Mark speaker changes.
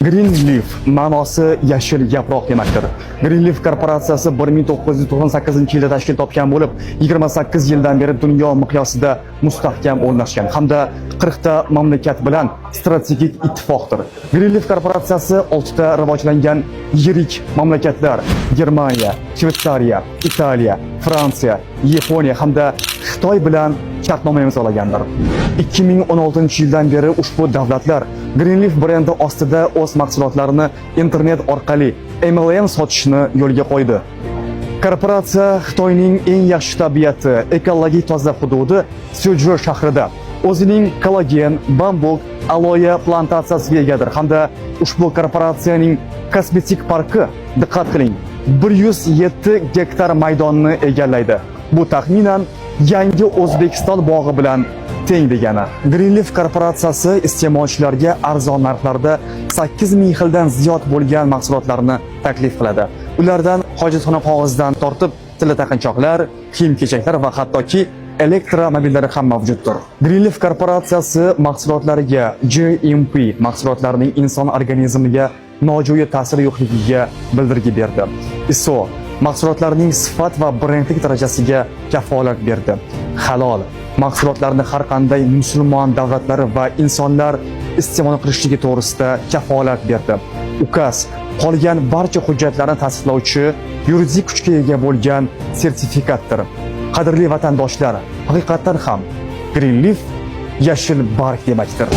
Speaker 1: Greenleaf ma'nosi yashil yaproq demakdir. Greenleaf korporatsiyasi 1998-yilda tashkil topgan bo'lib, 28 yildan beri dunyo miqyosida mustahkam o'rnashgan hamda 40 ta mamlakat bilan strategik ittifoqdir. Greenleaf korporatsiyasi 6 ta rivojlangan yirik mamlakatlar: Germaniya, Shveysariya, Italiya, Fransiya, Yaponiya hamda Xitoy bilan shartnoma imzolagandir. 2016-yildan beri ushbu davlatlar Greenleaf brendi ostida o'z mahsulotlarini internet orqali MLM sotishni yo'lga qo'ydi. Korporatsiya Xitoyning eng yaxshi tabiati, ekologik toza hududi Suzhou shahrida o'zining kollagen, bambuk, aloe plantatsiyasiga egadir hamda ushbu korporatsiyaning kosmetik parki, diqqat qiling, 107 gektar maydonni egallaydi. Bu taxminan yangi O'zbekiston bog'i bilan teng degani. Greenleaf korporatsiyasi iste'molchilarga arzon narxlarda 8000 xildan ziyod bo'lgan mahsulotlarni taklif qiladi. Ulardan hojatxona qog'ozidan tortib tilla taqinchoqlar, kiyim-kechaklar va hattoki elektromobillari ham mavjuddir. Greenleaf korporatsiyasi mahsulotlariga GMP mahsulotlarning inson organizmiga nojo'ya ta'siri yo'qligiga bildirgi berdi. ISO mahsulotlarning sifat va brendlik darajasiga kafolat berdi. Halol mahsulotlarni har qanday musulmon davlatlari va insonlar iste'mol qilishligi to'g'risida kafolat berdi. UKAS qolgan barcha hujjatlarni tasdiqlovchi yuridik kuchga ega bo'lgan sertifikatdir. Qadrli vatandoshlar, haqiqatan ham Greenleaf yashil barg demakdir.